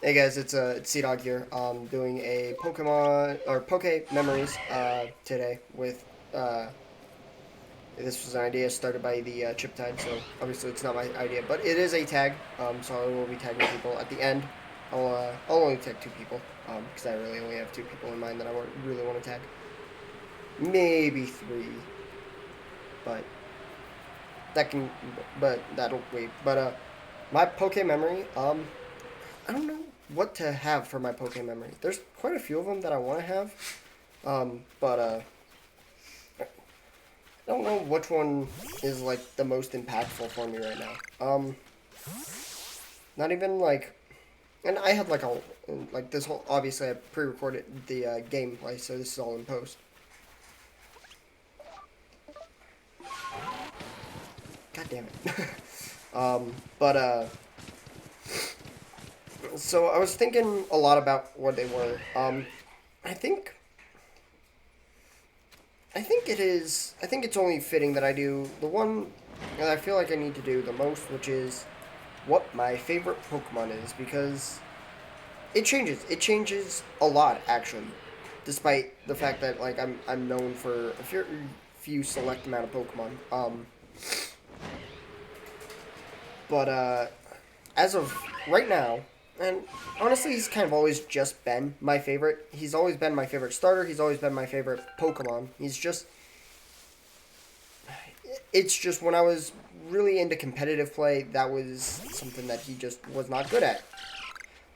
Hey guys, it's Dog here. Doing a Pokemon or Pokememories today with uh, this was an idea started by the Chip Tide, so obviously it's not my idea, but it is a tag. So I will be tagging people at the end. I'll only tag two people because I really only have two people in mind that really want to tag. Maybe three, but that can but that'll wait. But my Poke memory I don't know what to have for my Poke memory. There's quite a few of them that I want to have, but I don't know which one is like the most impactful for me right now. Not even like, and I had like this whole. Obviously, I pre-recorded the gameplay, so this is all in post. God damn it. But so I was thinking a lot about what they were. I think I think it is. I think it's only fitting that I do the one that I feel like I need to do the most, which is what my favorite Pokemon is, because it changes. It changes a lot, actually, despite the fact that like I'm known for a few select amount of Pokemon. But as of right now, and honestly, he's kind of always just been my favorite. He's always been my favorite starter. He's always been my favorite Pokemon. It's just when I was really into competitive play, that was something that he just was not good at.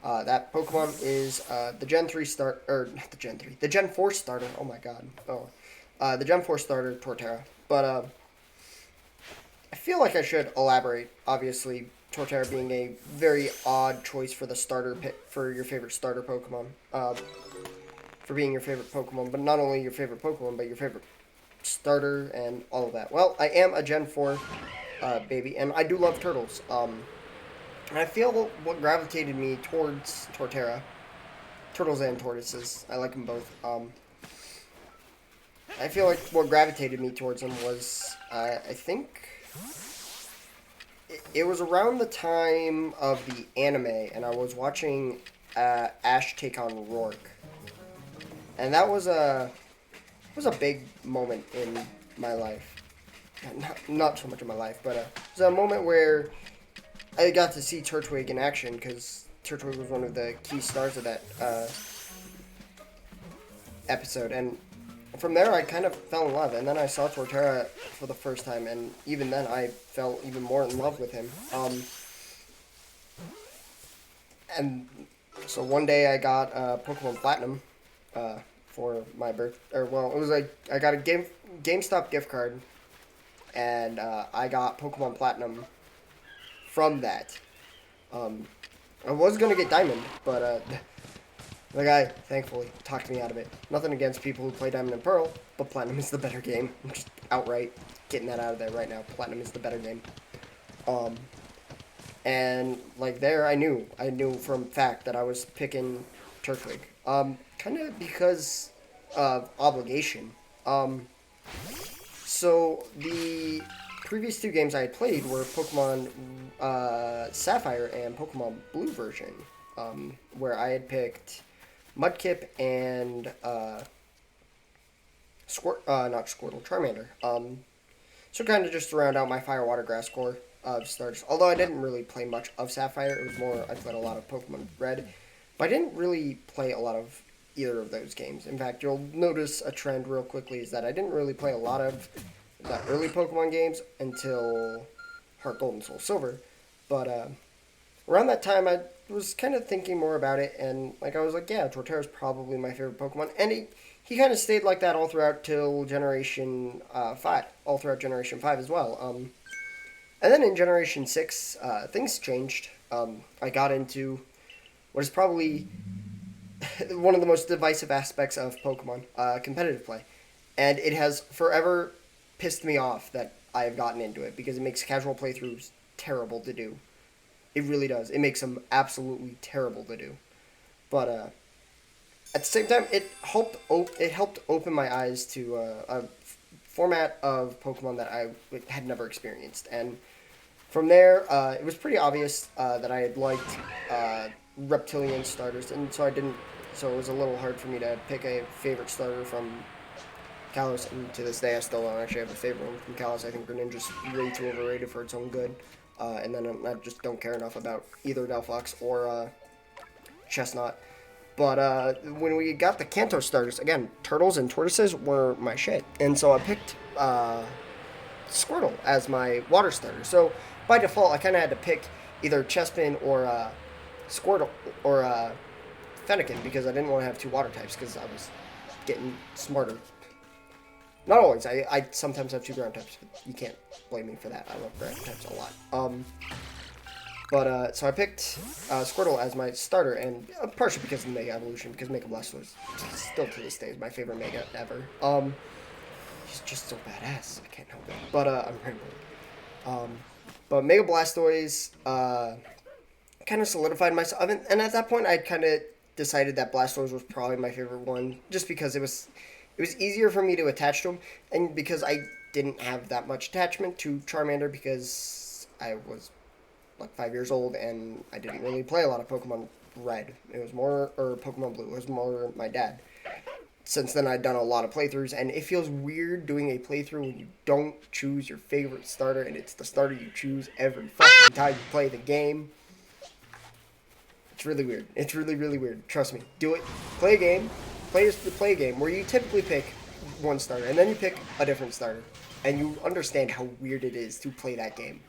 That Pokemon is the Gen 3 start, or not the Gen 3, the Gen 4 starter. Oh my god. The Gen 4 starter, Torterra. But I feel like I should elaborate. Obviously, Torterra being a very odd choice for the starter pick for your favorite starter Pokemon. For being your favorite Pokemon, but not only your favorite Pokemon, but your favorite starter and all of that. Well, I am a Gen 4 baby, and I do love turtles. And I feel what gravitated me towards Torterra, turtles and tortoises, I like them both. I feel like what gravitated me towards them was, I think, it was around the time of the anime, and I was watching Ash take on Rourke, and that was a big moment in my life. Not so much in my life, but it was a moment where I got to see Turtwig in action because Turtwig was one of the key stars of that episode, and from there I kind of fell in love. And then I saw Torterra for the first time, and even then I fell even more in love with him. And so one day I got Pokemon Platinum for my birth, or well, it was like I got a GameStop gift card, and I got Pokemon Platinum from that. Um, I was gonna get Diamond, but the guy thankfully talked me out of it. Nothing against people who play Diamond and Pearl, but Platinum is the better game. I'm just outright getting that out of there right now. Platinum is the better game. Um, and like there, I knew from fact that I was picking Turtwig. Kind of because of obligation. So the previous two games I had played were Pokemon Sapphire and Pokemon Blue version, where I had picked Mudkip and not Squirtle, Charmander. So kind of just to round out my Fire Water Grass core of starters. Although I didn't really play much of Sapphire, it was more I played a lot of Pokemon Red, but I didn't really play a lot of either of those games. In fact, you'll notice a trend real quickly is that I didn't really play a lot of the early Pokemon games until Heart Gold and Soul Silver. But around that time, I was kind of thinking more about it, and like I was like, yeah, Torterra's probably my favorite Pokemon, and he kind of stayed like that all throughout till Generation 5, all throughout Generation 5 as well. And then in Generation 6, things changed. I got into what is probably one of the most divisive aspects of Pokemon, competitive play. And it has forever pissed me off that I have gotten into it because it makes casual playthroughs terrible to do. It really does. It makes them absolutely terrible to do. But at the same time, it helped open my eyes to a format of Pokemon that I had never experienced. And from there, it was pretty obvious that I had liked reptilian starters, and so I didn't. So it was a little hard for me to pick a favorite starter from Kalos, and to this day I still don't actually have a favorite one from Kalos. I think Greninja's way too overrated for its own good, and then I just don't care enough about either Delphox or Chestnut. But when we got the Kanto starters, again, turtles and tortoises were my shit, and so I picked Squirtle as my water starter. So by default, I kind of had to pick either Chespin or Squirtle or Fennekin because I didn't want to have two water types because I was getting smarter. Not always. I sometimes have two ground types, but you can't blame me for that. I love ground types a lot. So I picked Squirtle as my starter, and partially because of the Mega Evolution, because Mega Blastoise still to this day is my favorite Mega ever. He's just so badass. I can't help it. But I'm rambling. But Mega Blastoise kind of solidified myself, and at that point I kind of decided that Blastoise was probably my favorite one, just because it was easier for me to attach to him, and because I didn't have that much attachment to Charmander because I was like 5 years old and I didn't really play a lot of Pokemon Red. It was more, or Pokemon Blue. It was more my dad. Since then, I'd done a lot of playthroughs, and it feels weird doing a playthrough when you don't choose your favorite starter, and it's the starter you choose every fucking time you play the game. It's really weird. It's really, really weird. Trust me. Do it. Play a game. Play a game where you typically pick one starter, and then you pick a different starter, and you understand how weird it is to play that game.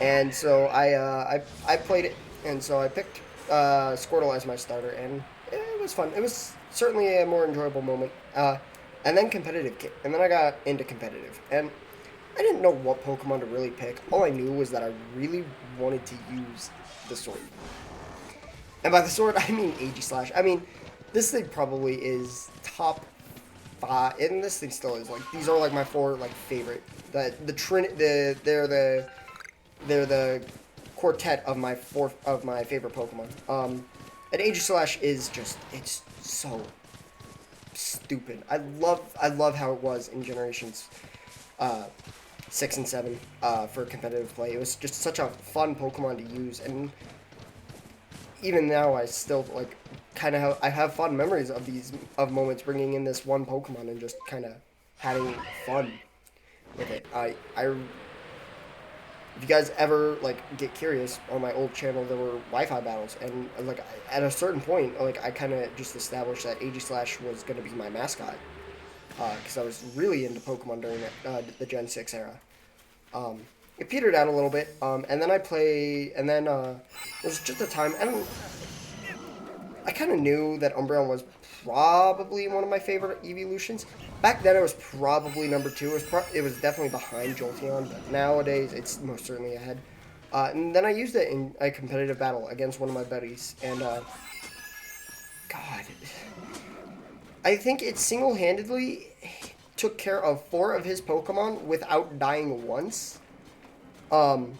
And so I played it, and so I picked Squirtle as my starter, and it was fun. It was certainly a more enjoyable moment. And then competitive, and then I got into competitive, and I didn't know what Pokemon to really pick. All I knew was that I really wanted to use the sword. And by the sword, I mean Aegislash. I mean, this thing probably is top 5, and this thing still is. Like, these are like my 4 like favorite. They're the quartet of my favorite Pokemon. And Aegislash is just, it's so stupid. I love how it was in generations 6 and 7 for competitive play. It was just such a fun Pokemon to use, and even now I still like kind of I have fun memories of moments bringing in this one Pokemon and just kind of having fun with it. If you guys ever like get curious, on my old channel there were Wi-Fi battles, and like at a certain point, like I kind of just established that Aegislash was going to be my mascot because I was really into Pokemon during the Gen 6 era. It petered out a little bit, and then it was just a time. I kind of knew that Umbreon was probably one of my favorite evolutions. Back then, it was probably number 2. It was definitely behind Jolteon, but nowadays, it's most certainly ahead. And then I used it in a competitive battle against one of my buddies, and God, I think it single-handedly took care of 4 of his Pokemon without dying once. And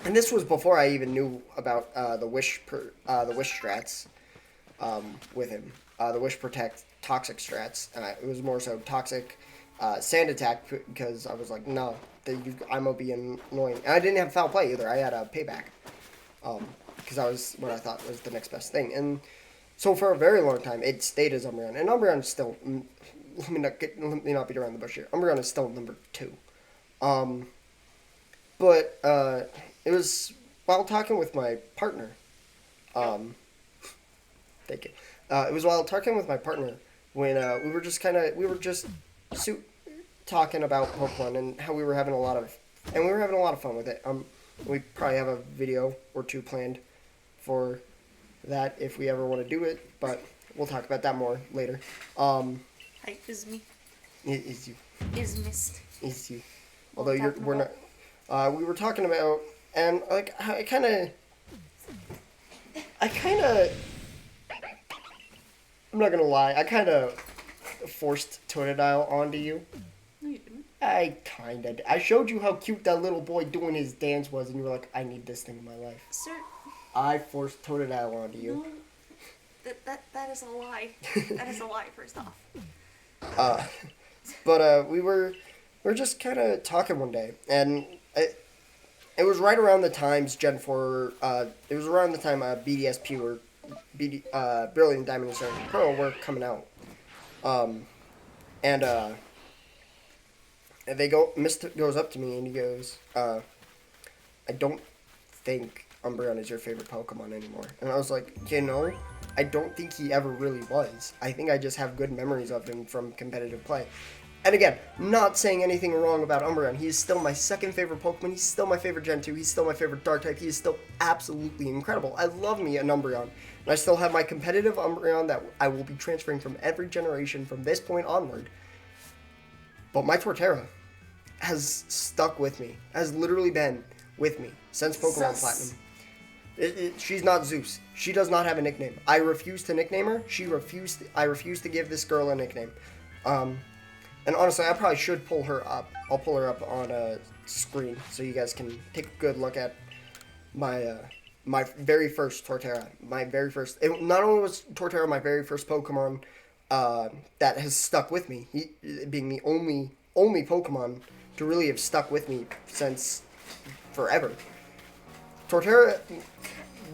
this was before I even knew about the Wish strats with him. The Wish Protect Toxic strats. It was more so Toxic Sand Attack because I was like, no, I'm gonna be annoying. And I didn't have Foul Play either. I had a Payback because I was what I thought was the next best thing. And so for a very long time, it stayed as Umbreon. And Umbreon is still, let me not beat around the bush here. Umbreon is still number 2. But it was while talking with my partner. Thank you. It was while talking with my partner when we were just talking about Pokemon and how we were having a lot of fun with it. We probably have a video or 2 planned for that if we ever want to do it, but we'll talk about that more later. Hi, it's me. Is you. Is missed. Is you. Although we're not. We were talking about, and like I kind of. I'm not gonna lie. I kind of forced Totodile onto you. No, you didn't. I showed you how cute that little boy doing his dance was, and you were like, "I need this thing in my life." Sir. I forced Totodile onto you. No, that is a lie. That is a lie. First off. But we were just kind of talking one day, and it was right around the times Gen 4, it was around the time BDSP were, Brilliant Diamond and Silver Pearl were coming out. Um, and, Mist goes up to me and he goes, I don't think Umbreon is your favorite Pokemon anymore. And I was like, I don't think he ever really was. I think I just have good memories of him from competitive play. And again, not saying anything wrong about Umbreon. He is still my second favorite Pokemon. He's still my favorite Gen 2. He's still my favorite Dark type. He is still absolutely incredible. I love me an Umbreon. And I still have my competitive Umbreon that I will be transferring from every generation from this point onward. But my Torterra has stuck with me. Has literally been with me since Pokemon Platinum. She's not Zeus. She does not have a nickname. I refuse to nickname her. I refuse to give this girl a nickname. And honestly, I probably should pull her up. I'll pull her up on a screen so you guys can take a good look at my my very first Torterra. My very first. Not only was Torterra my very first Pokemon that has stuck with me, being the only Pokemon to really have stuck with me since forever.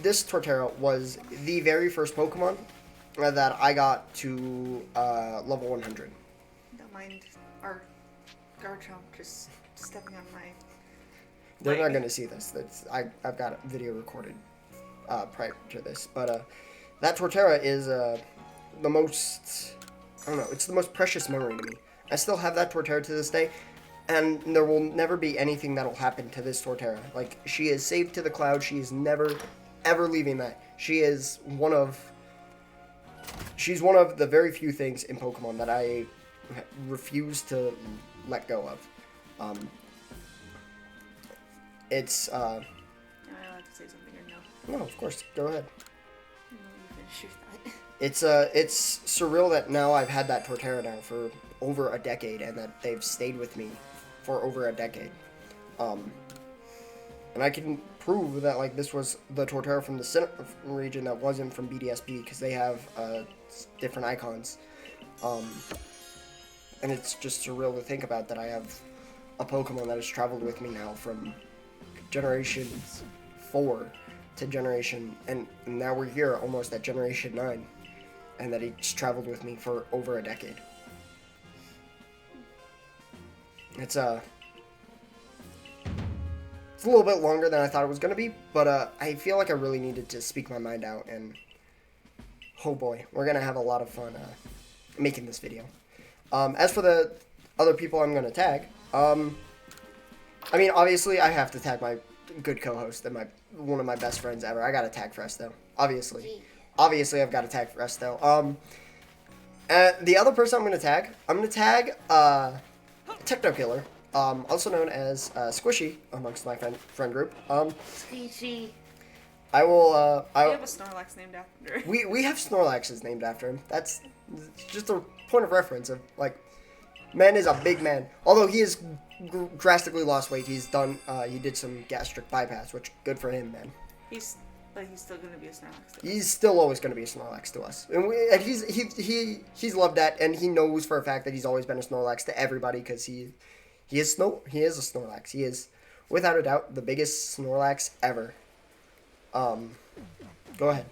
This Torterra was the very first Pokemon that I got to level 100. Don't mind our Garchomp just stepping on my They're leg. not going to see this. I've got a video recorded prior to this. But that Torterra is the most, I don't know, it's the most precious memory to me. I still have that Torterra to this day. And there will never be anything that'll happen to this Torterra. Like, she is saved to the cloud. She is never, ever leaving that. She's one of the very few things in Pokemon that I refuse to let go of. It's, Am I allowed to say something or no? no, of course, go ahead. No, you finish your thought. It's surreal that now I've had that Torterra now for over a decade and that they've stayed with me for over a decade. And I can prove that, like, this was the Torterra from the Sinnoh region that wasn't from BDSP because they have different icons. And it's just surreal to think about that I have a Pokemon that has traveled with me now from Generation 4 to Generation... And now we're here almost at Generation 9. And that it's traveled with me for over a decade. It's a little bit longer than I thought it was going to be, but I feel like I really needed to speak my mind out, and oh boy, we're going to have a lot of fun making this video. As for the other people I'm going to tag, I mean, obviously, I have to tag my good co-host and one of my best friends ever. I got to tag Fresto, obviously. Obviously, I've got to tag Fresto. The other person I'm going to tag Techno Killer, also known as Squishy amongst my friend group. Squishy. I will. We have a Snorlax named after. We have Snorlaxes named after him. That's just a point of reference of, like, man is a big man. Although he has drastically lost weight, he did some gastric bypass, which good for him, man. But he's still gonna be a Snorlax. He's still always gonna be a Snorlax to us, and he's loved that, and he knows for a fact that he's always been a Snorlax to everybody because he is a Snorlax. He is without a doubt the biggest Snorlax ever. Go ahead.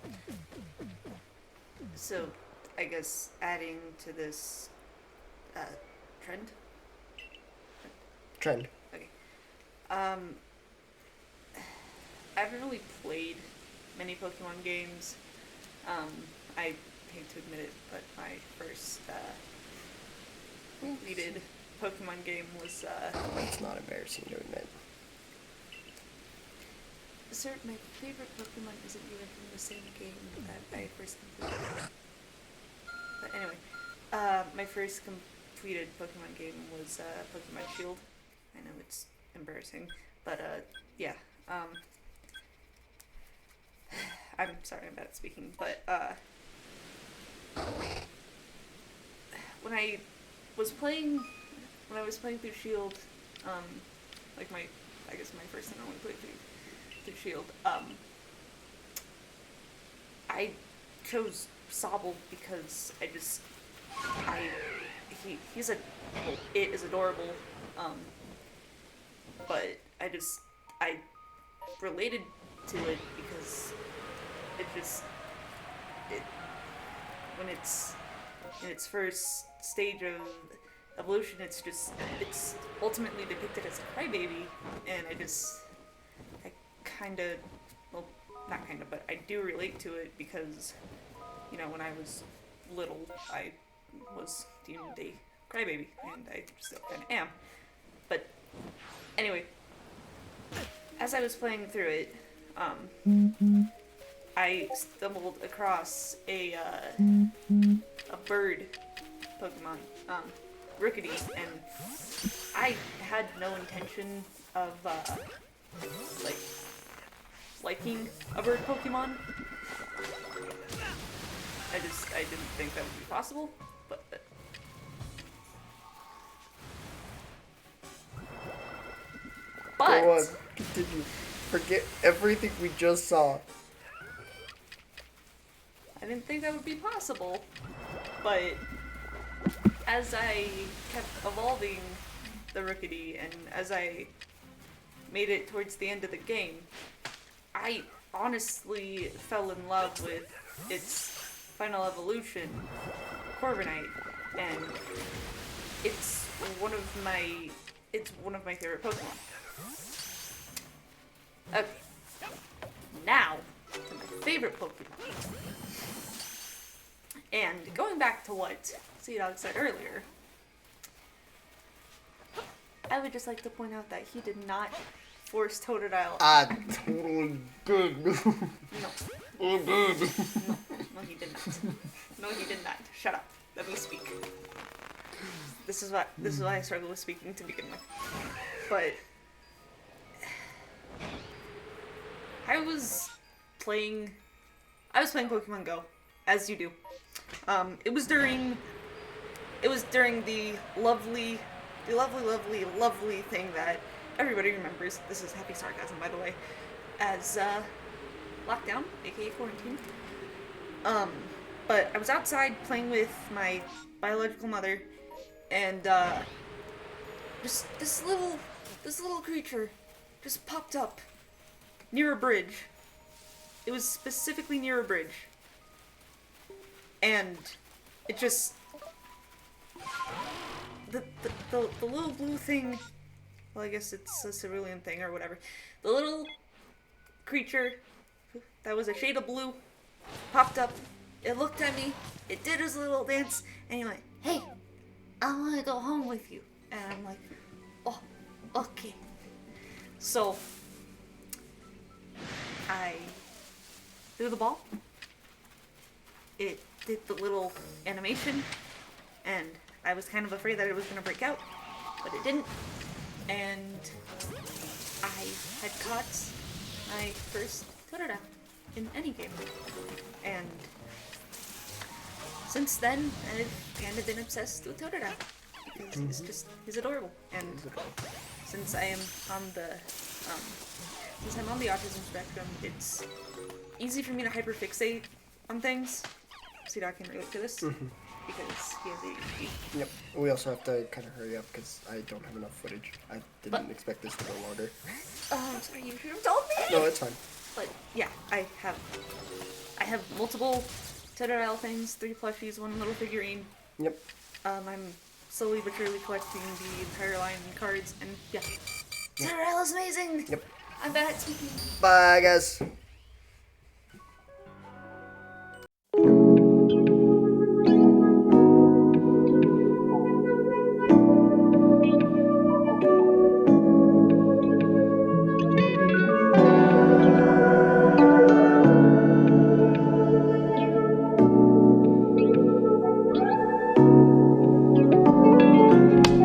So, I guess adding to this trend. Trend. Okay. I haven't really played many Pokemon games. I hate to admit it, but my first completed Pokemon game was It's not embarrassing to admit. Sir, my favorite Pokemon isn't even from the same game that I first completed. But anyway, my first completed Pokemon game was Pokemon Shield. I know it's embarrassing, but yeah. I'm sorry, I'm bad at speaking, but when I was playing through Shield, like my first and only playthrough through Shield, I chose Sobble because it is adorable, but I related to it because it just it when it's in its first stage of evolution, it's ultimately depicted as a crybaby, and I kind of well not kind of but I do relate to it because when I was little I was deemed a crybaby, and I still kind of am. But anyway, as I was playing through it, I stumbled across a bird Pokemon, Rookity, and I had no intention of like liking a bird Pokemon. I didn't think that would be possible, but Go on, continue. Forget everything we just saw. I didn't think that would be possible. But as I kept evolving the Rookity and as I made it towards the end of the game, I honestly fell in love with its final evolution, Corviknight, and it's one of my favorite Pokemon. Okay, now to my favorite Pokemon. And going back to what Sea Dog said earlier, I would just like to point out that he did not force Totodile. Totally good. No. No, he did not. No, he did not. Shut up. Let me speak. This is why I struggle with speaking to begin with. But I was playing Pokemon Go, as you do. It was during the lovely thing that everybody remembers. This is happy sarcasm, by the way, as lockdown, aka quarantine. But I was outside playing with my biological mother, and just this little creature just popped up near a bridge. It was specifically near a bridge. And it just the little blue thing, well, I guess it's a cerulean thing or whatever. The little creature that was a shade of blue popped up. It looked at me. It did his little dance, and he went, "Hey, I want to go home with you." And I'm like, "Oh, okay." So I threw the ball. It did the little animation, and I was kind of afraid that it was going to break out, but it didn't. And I had caught my first Totodile in any game. And since then, I've kind of been obsessed with Totodile because he's adorable. And since I am on the autism spectrum, it's easy for me to hyperfixate on things. C-Dog can relate to this because he has ADHD. Yep. We also have to kind of hurry up because I don't have enough footage. I didn't expect this to go longer. I'm sorry, you should have told me. No, it's fine. But yeah, I have multiple Totodile things, 3 plushies, 1 little figurine. Yep. I'm slowly but surely collecting the entire line of cards, and yeah, Totodile is amazing. Yep. I'm bad at speaking. Bye, guys.